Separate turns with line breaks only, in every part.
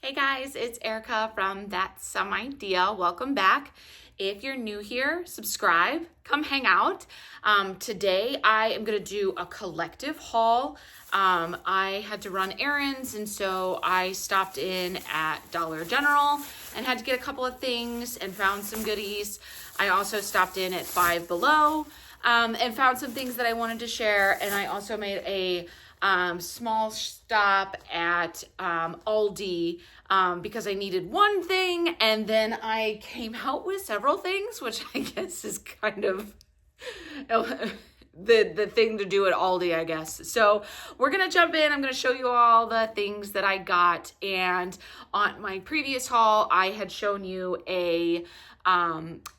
Hey guys, it's Erica from That's Some Idea. Welcome back. If you're new here, subscribe, come hang out. Today I am going to do a collective haul. I had to run errands, and so I stopped in at Dollar General and had to get a couple of things and found some goodies. I also stopped in at Five Below and found some things that I wanted to share, and I also made a small stop at Aldi because I needed one thing, and then I came out with several things, which I guess is kind of the thing to do at Aldi, I guess. So we're gonna jump in. I'm gonna show you all the things that I got, and on my previous haul I had shown you a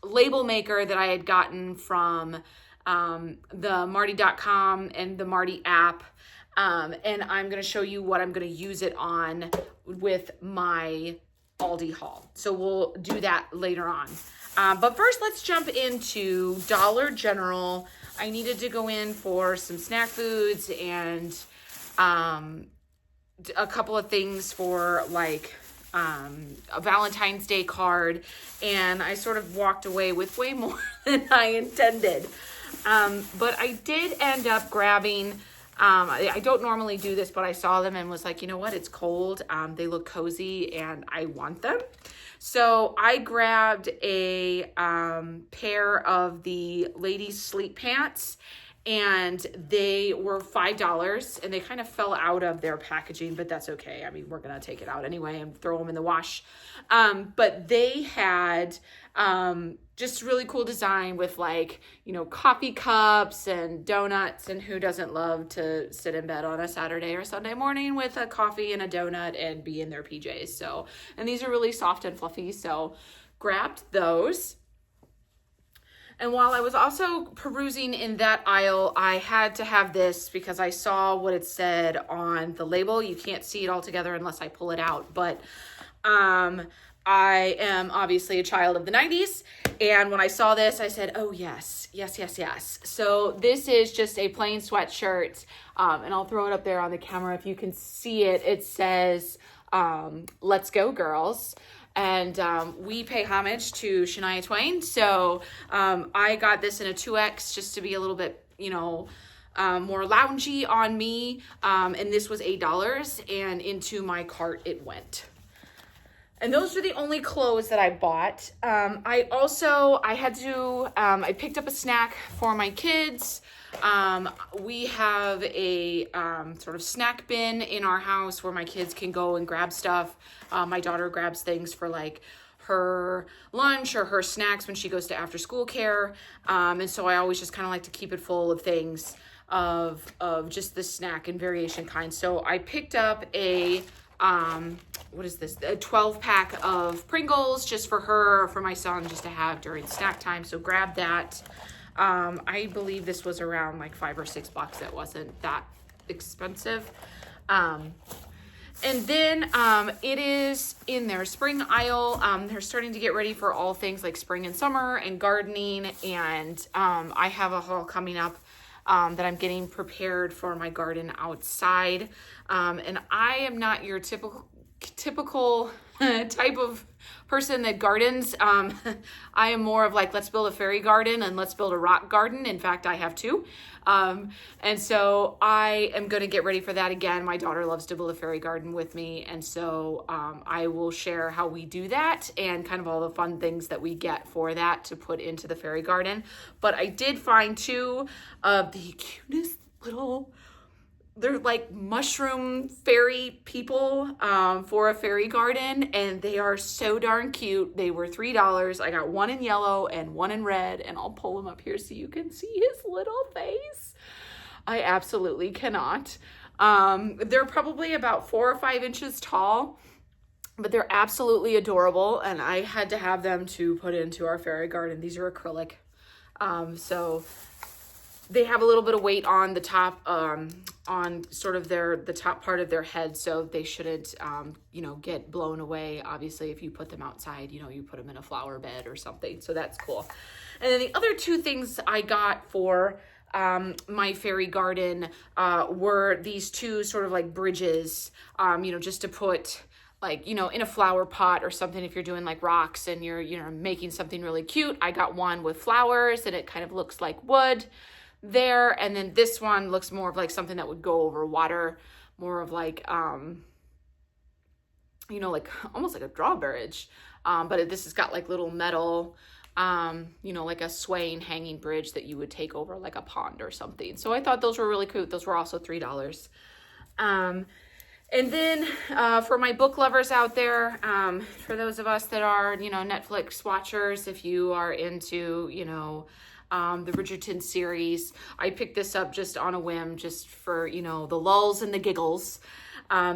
label maker that I had gotten from the Marty.com and the Marty app. And I'm going to show you what I'm going to use it on with my Aldi haul. So we'll do that later on. But first, let's jump into Dollar General. I needed to go in for some snack foods and a couple of things for like a Valentine's Day card. And I sort of walked away with way more than I intended. But I did end up grabbing... I don't normally do this, but I saw them and was like, you know what? It's cold. They look cozy and I want them. So I grabbed a pair of the ladies sleep pants, and they were $5, and they kind of fell out of their packaging, but that's okay. I mean, we're going to take it out anyway and throw them in the wash. But they had just really cool design with, like, you know, coffee cups and donuts, and who doesn't love to sit in bed on a Saturday or Sunday morning with a coffee and a donut and be in their PJs. So, and these are really soft and fluffy, so grabbed those. And while I was also perusing in that aisle, I had to have this because I saw what it said on the label. You can't see it all together unless I pull it out, but I am obviously a child of the 90s, and when I saw this, I said, oh yes, yes, yes, yes. So this is just a plain sweatshirt, and I'll throw it up there on the camera if you can see it. It says, let's go girls. And we pay homage to Shania Twain. So I got this in a 2X just to be a little bit, you know, more loungy on me. And this was $8, and into my cart it went. And those were the only clothes that I bought. I picked up a snack for my kids. We have a sort of snack bin in our house where my kids can go and grab stuff. My daughter grabs things for like her lunch or her snacks when she goes to after school care. And so I always just kind of like to keep it full of things of just the snack and variation kind. So I picked up a 12-pack of Pringles just for her or for my son just to have during snack time. So grab that. I believe this was around like $5 or $6. It wasn't that expensive. And then it is in their spring aisle. They're starting to get ready for all things like spring and summer and gardening. And I have a haul coming up that I'm getting prepared for my garden outside. And I am not your typical type of person that gardens. I am more of like, let's build a fairy garden and let's build a rock garden. In fact, I have two. And so I am going to get ready for that again. My daughter loves to build a fairy garden with me. And so I will share how we do that and kind of all the fun things that we get for that to put into the fairy garden. But I did find two of the cutest little... They're like mushroom fairy people for a fairy garden, and they are so darn cute. They were $3. I got one in yellow and one in red, and I'll pull them up here so you can see his little face. I absolutely cannot. They're probably about 4 or 5 inches tall, but they're absolutely adorable, and I had to have them to put into our fairy garden. These are acrylic, so they have a little bit of weight on the top, on sort of the top part of their head, so they shouldn't, you know, get blown away. Obviously, if you put them outside, you know, you put them in a flower bed or something, so that's cool. And then the other two things I got for my fairy garden were these two sort of like bridges, you know, just to put like, in a flower pot or something, if you're doing like rocks and you're, making something really cute. I got one with flowers and it kind of looks like wood there. And then this one looks more of like something that would go over water, more of like, like almost like a drawbridge. But this has got like little metal, like a swaying hanging bridge that you would take over like a pond or something. So I thought those were really cute. Those were also $3. And then for my book lovers out there, for those of us that are, Netflix watchers, if you are into, the Bridgerton series, I picked this up just on a whim, just for, the lulls and the giggles.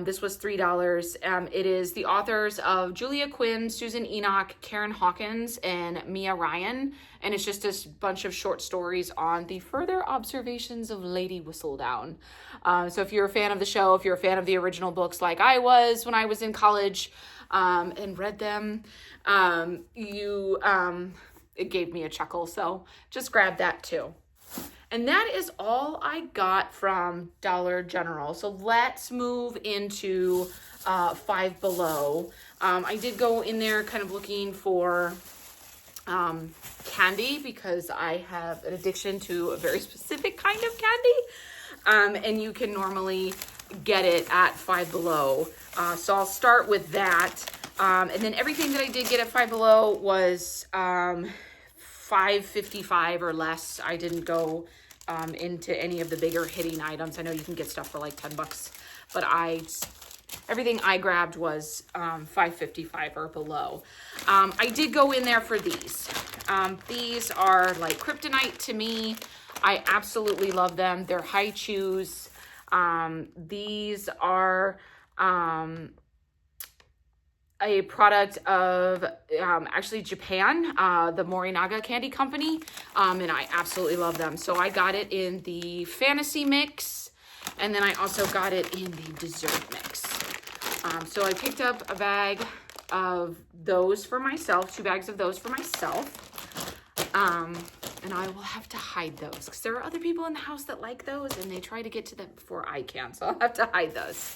This was $3. It is the authors of Julia Quinn, Susan Enoch, Karen Hawkins, and Mia Ryan. And it's just a bunch of short stories on the further observations of Lady Whistledown. So if you're a fan of the show, if you're a fan of the original books like I was when I was in college and read them, it gave me a chuckle. So just grab that too. And that is all I got from Dollar General. So let's move into Five Below. I did go in there kind of looking for candy because I have an addiction to a very specific kind of candy. And you can normally get it at Five Below. So I'll start with that. And then everything that I did get at Five Below was $5.55 or less. I didn't go into any of the bigger hitting items. I know you can get stuff for like $10, but everything I grabbed was $5.55 or below. I did go in there for these. These are like kryptonite to me. I absolutely love them. They're high chews. These are a product of actually Japan, the Morinaga Candy Company, and I absolutely love them. So I got it in the fantasy mix, and then I also got it in the dessert mix. So I picked up a bag of those for myself, 2 bags of those for myself, and I will have to hide those because there are other people in the house that like those, and they try to get to them before I can, so I'll have to hide those.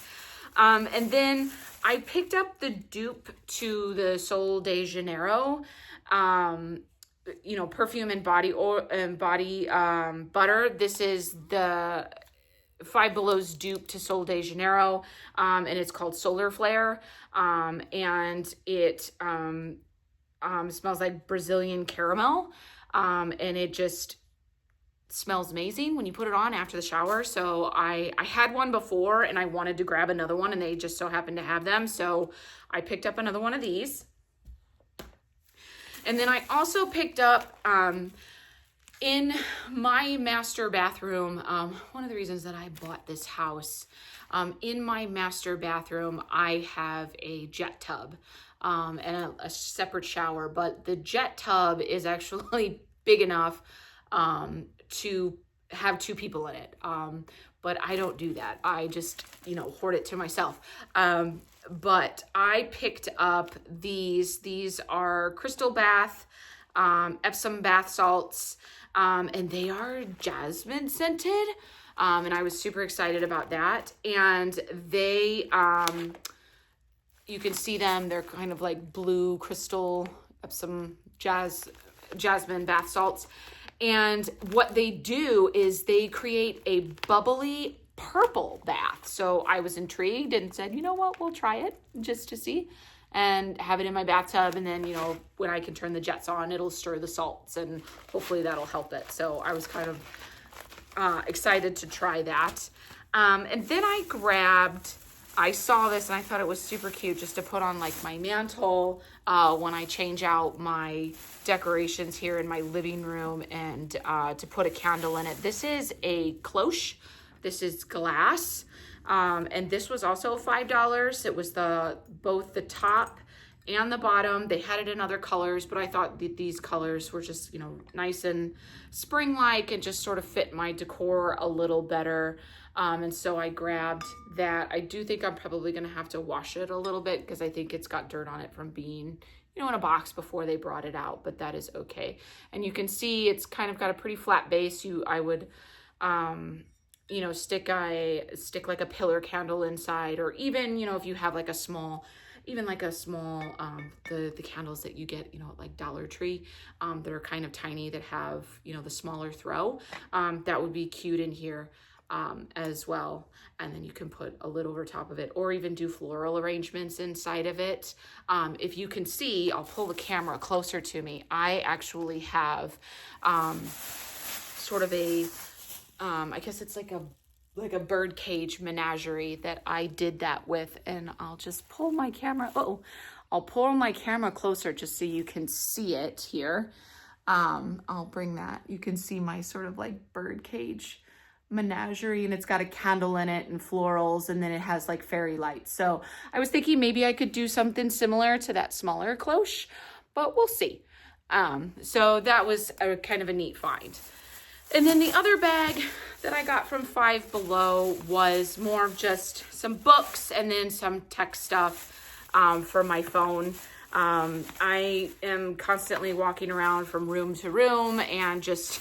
And then I picked up the dupe to the Sol de Janeiro, perfume and body butter. This is the Five Below's dupe to Sol de Janeiro, and it's called Solar Flare, and it smells like Brazilian caramel, and it just smells amazing when you put it on after the shower. So I had one before and I wanted to grab another one, and they just so happened to have them, so I picked up another one of these. And then I also picked up in my master bathroom, one of the reasons that I bought this house, in my master bathroom I have a jet tub and a separate shower, but the jet tub is actually big enough to have 2 people in it. But I don't do that. I just, hoard it to myself. But I picked up these. These are Crystal Bath, Epsom bath salts, and they are jasmine scented. And I was super excited about that. And they, you can see them. They're kind of like blue crystal Epsom jasmine bath salts. And what they do is they create a bubbly purple bath. So I was intrigued and said, you know what, we'll try it just to see and have it in my bathtub. And then, when I can turn the jets on, it'll stir the salts and hopefully that'll help it. So I was kind of excited to try that. And then I saw this and I thought it was super cute just to put on like my mantle when I change out my decorations here in my living room, and to put a candle in it. This is a cloche. This is glass. And this was also $5. It was both the top and the bottom. They had it in other colors, but I thought that these colors were just, nice and spring-like and just sort of fit my decor a little better. And so I grabbed that. I do think I'm probably going to have to wash it a little bit because I think it's got dirt on it from being, in a box before they brought it out, but that is okay. And you can see it's kind of got a pretty flat base. I would, stick like a pillar candle inside, or even, if you have like a small even like a small, the candles that you get, at like Dollar Tree, that are kind of tiny, that have, the smaller throw, that would be cute in here, as well. And then you can put a lid over top of it, or even do floral arrangements inside of it. If you can see, I'll pull the camera closer to me. I actually have, sort of a, I guess it's like a bird cage menagerie that I did that with, and I'll just pull my camera. I'll pull my camera closer just so you can see it here. I'll bring that. You can see my sort of like bird cage menagerie, and it's got a candle in it and florals, and then it has like fairy lights. So I was thinking maybe I could do something similar to that smaller cloche, but we'll see. So that was a kind of a neat find. And then the other bag that I got from Five Below was more of just some books and then some tech stuff, for my phone. I am constantly walking around from room to room, and just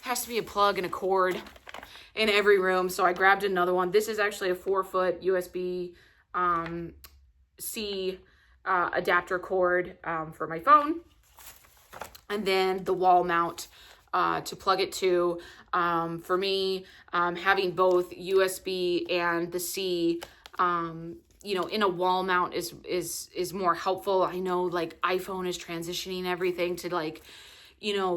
has to be a plug and a cord in every room. So I grabbed another one. This is actually a 4-foot USB C adapter cord, for my phone. And then the wall mount to plug it to. For me, having both USB and the C, in a wall mount is more helpful. I know like iPhone is transitioning everything to like,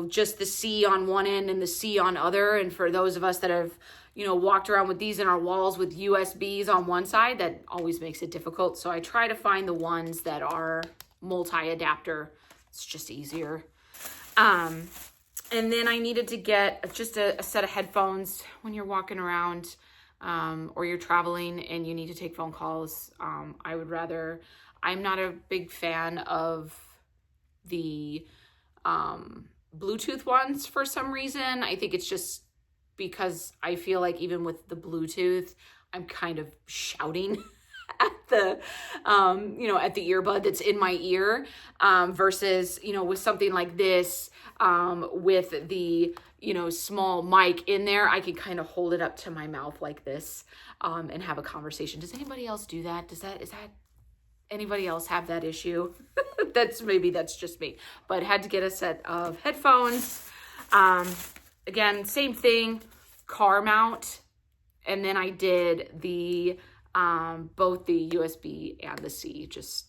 just the C on one end and the C on other. And for those of us that have, walked around with these in our walls with USBs on one side, that always makes it difficult. So I try to find the ones that are multi-adapter. It's just easier. And then I needed to get just a set of headphones when you're walking around, or you're traveling and you need to take phone calls. I'm not a big fan of the Bluetooth ones for some reason. I think it's just because I feel like even with the Bluetooth, I'm kind of shouting at the, at the earbud that's in my ear, versus, with something like this, with the, small mic in there, I can kind of hold it up to my mouth like this, and have a conversation. Does anybody else do that? Is that anybody else have that issue? Maybe that's just me, but had to get a set of headphones. Again, same thing, car mount. And then I did the, both the USB and the C, just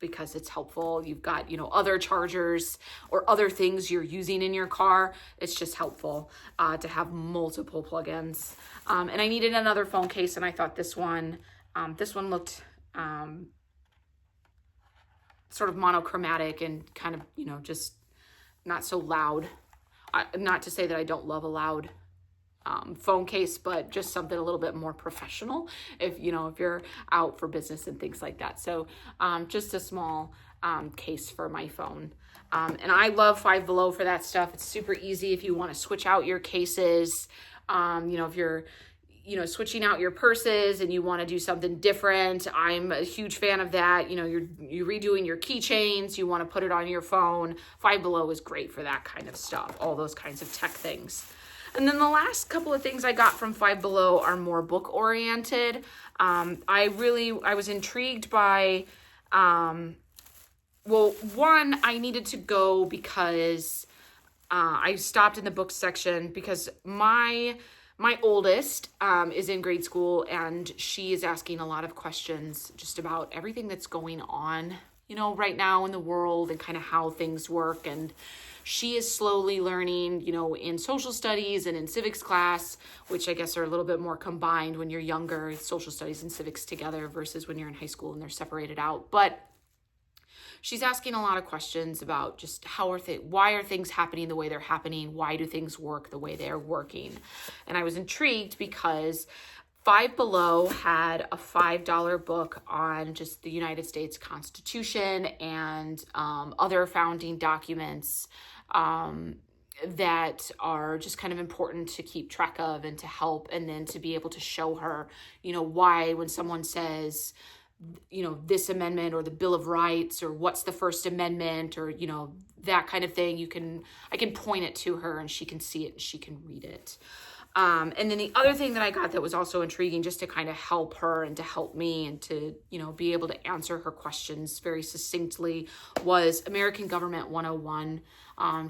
because it's helpful. You've got, other chargers or other things you're using in your car. It's just helpful, to have multiple plugins. And I needed another phone case, and I thought this one looked, sort of monochromatic and kind of, just not so loud. Not to say that I don't love a loud phone case, but just something a little bit more professional if you're out for business and things like that. So just a small case for my phone. And I love Five Below for that stuff. It's super easy if you want to switch out your cases. If you're switching out your purses and you want to do something different. I'm a huge fan of that. You're redoing your keychains, you want to put it on your phone. Five Below is great for that kind of stuff, all those kinds of tech things. And then the last couple of things I got from Five Below are more book oriented. I was intrigued by, one, I needed to go because I stopped in the book section because my oldest is in grade school, and she is asking a lot of questions just about everything that's going on, right now in the world and kind of how things work. And she is slowly learning, in social studies and in civics class, which I guess are a little bit more combined when you're younger, social studies and civics together versus when you're in high school and they're separated out. But she's asking a lot of questions about just why are things happening the way they're happening? Why do things work the way they're working? And I was intrigued because Five Below had a $5 book on just the United States Constitution and other founding documents that are just kind of important to keep track of and to help, and then to be able to show her, why when someone says, this amendment or the Bill of Rights or what's the First Amendment or, that kind of thing, I can point it to her and she can see it and she can read it. And then the other thing that I got that was also intriguing, just to kind of help her and to help me and to, be able to answer her questions very succinctly, was American Government 101,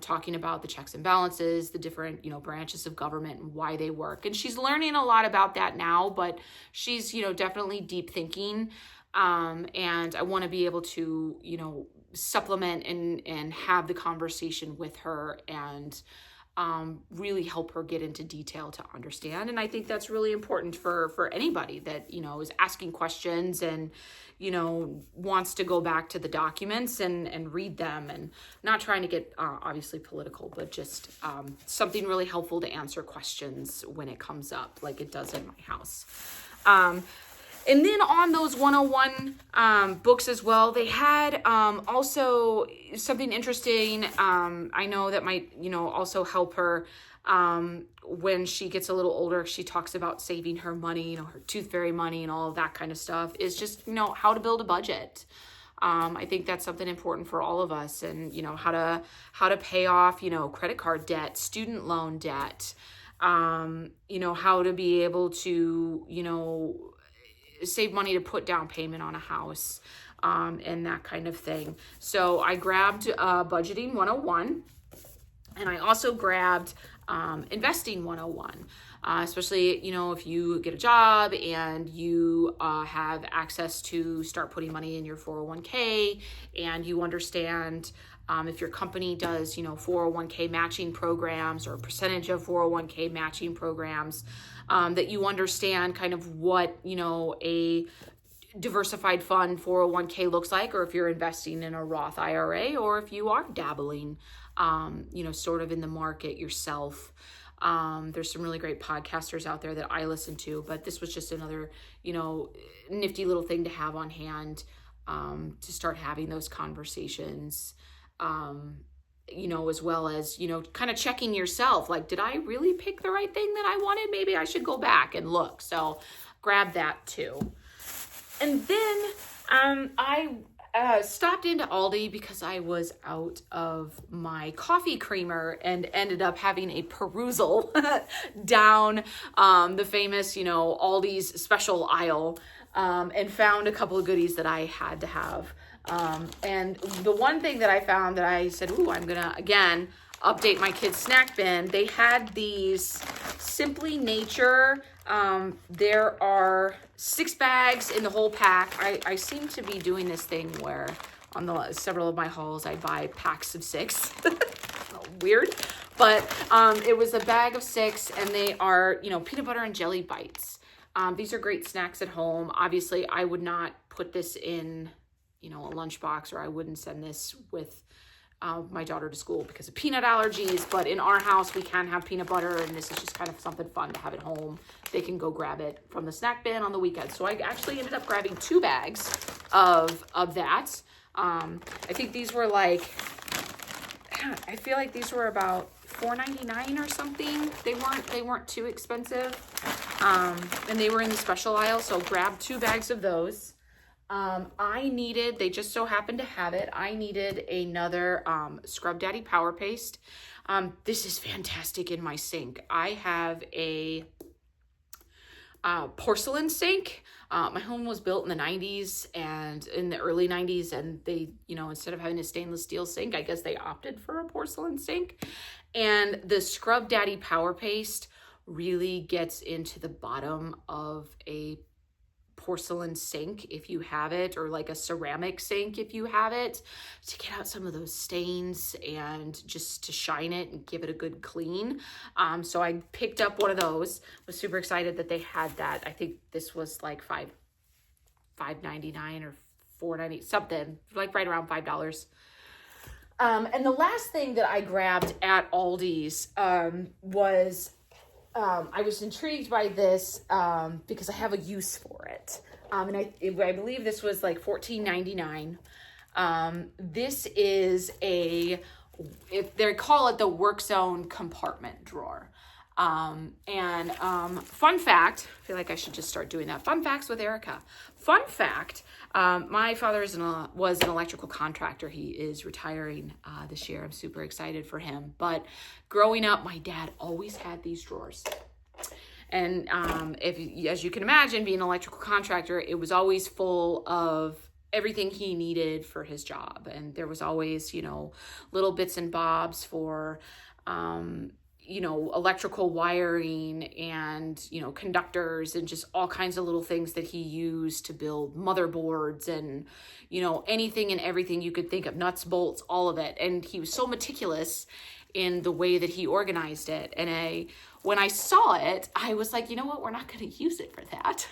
talking about the checks and balances, the different, branches of government and why they work. And she's learning a lot about that now, but she's, definitely deep thinking. And I want to be able to, supplement and have the conversation with her and really help her get into detail to understand. And I think that's really important for anybody that, is asking questions and, wants to go back to the documents and read them, and not trying to get obviously political, but just something really helpful to answer questions when it comes up, like it does in my house. And then on those 101 books as well, they had also something interesting. I know that might, also help her when she gets a little older. She talks about saving her money, her tooth fairy money and all of that kind of stuff, is just, how to build a budget. I think that's something important for all of us, and, how to pay off, credit card debt, student loan debt, how to be able to, save money to put down payment on a house, and that kind of thing. So I grabbed Budgeting 101, and I also grabbed Investing 101, especially, if you get a job and you have access to start putting money in your 401k, and you understand if your company does, 401k matching programs or a percentage of 401k matching programs, that you understand kind of what, a diversified fund 401k looks like, or if you're investing in a Roth IRA, or if you are dabbling, sort of in the market yourself. There's some really great podcasters out there that I listen to, but this was just another, nifty little thing to have on hand, to start having those conversations. As well as, kind of checking yourself, like, did I really pick the right thing that I wanted? Maybe I should go back and look. So grab that too. And then I stopped into Aldi because I was out of my coffee creamer and ended up having a perusal down the famous, Aldi's special aisle, and found a couple of goodies that I had to have. And the one thing that I found that I said, ooh, I'm going to, again, update my kids' snack bin. They had these Simply Nature. There are 6 bags in the whole pack. I seem to be doing this thing where on several of my hauls, I buy packs of 6. Weird. But it was a bag of 6, and they are, peanut butter and jelly bites. These are great snacks at home. Obviously, I would not put this in a lunchbox, or I wouldn't send this with my daughter to school because of peanut allergies. But in our house, we can have peanut butter, and this is just kind of something fun to have at home. They can go grab it from the snack bin on the weekend. So I actually ended up grabbing 2 bags of that. I think these were I feel like these were about $4.99 or something. They weren't too expensive, and they were in the special aisle. So grab 2 bags of those. They just so happened to have it. I needed another Scrub Daddy Power Paste. This is fantastic in my sink. I have a porcelain sink. My home was built in the 90s and in the early 90s, and they, instead of having a stainless steel sink, I guess they opted for a porcelain sink. And the Scrub Daddy Power Paste really gets into the bottom of a porcelain sink if you have it, or like a ceramic sink if you have it, to get out some of those stains and just to shine it and give it a good clean. So I picked up one of those. Was super excited that they had that. I think this was like $5.99 or $4.90, something like right around $5. And the last thing that I grabbed at Aldi's was I was intrigued by this because I have a use for it. And I believe this was like $14.99. This is if they call it the work zone compartment drawer. Fun fact, I feel like I should just start doing that. Fun facts with Erica. Fun fact, my father was an electrical contractor. He is retiring this year. I'm super excited for him. But growing up, my dad always had these drawers. And as you can imagine, being an electrical contractor, it was always full of everything he needed for his job. And there was always, little bits and bobs for, electrical wiring and, conductors and just all kinds of little things that he used to build motherboards and, anything and everything you could think of, nuts, bolts, all of it. And he was so meticulous in the way that he organized it. And when I saw it, I was like, you know what? We're not going to use it for that.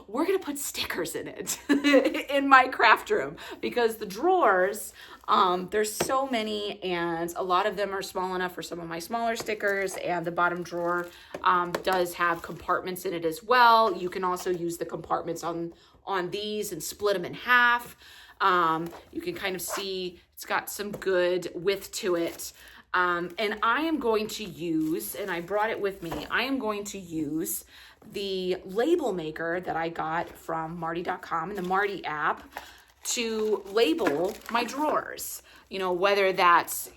We're going to put stickers in it in my craft room, because the drawers, there's so many, and a lot of them are small enough for some of my smaller stickers, and the bottom drawer does have compartments in it as well. You can also use the compartments on these and split them in half. You can kind of see it's got some good width to it. And I am going to use, and I brought it with me, I am going to use the label maker that I got from Marty.com and the Marty app to label my drawers, whether that's,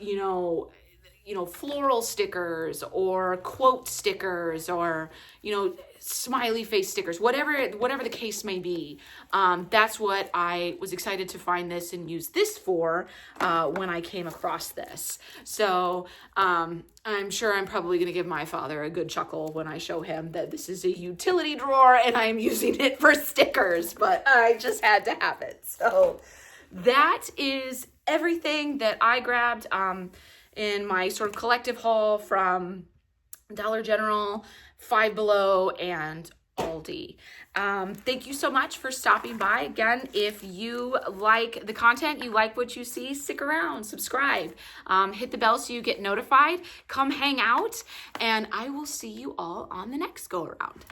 floral stickers or quote stickers or, smiley face stickers, whatever the case may be. That's what I was excited to find this and use this for when I came across this. So I'm sure I'm probably going to give my father a good chuckle when I show him that this is a utility drawer and I'm using it for stickers, but I just had to have it. So that is everything that I grabbed in my sort of collective haul from Dollar General, Five Below, and Aldi. Thank you so much for stopping by. Again, if you like the content, you like what you see, stick around, subscribe, hit the bell so you get notified, come hang out, and I will see you all on the next go around.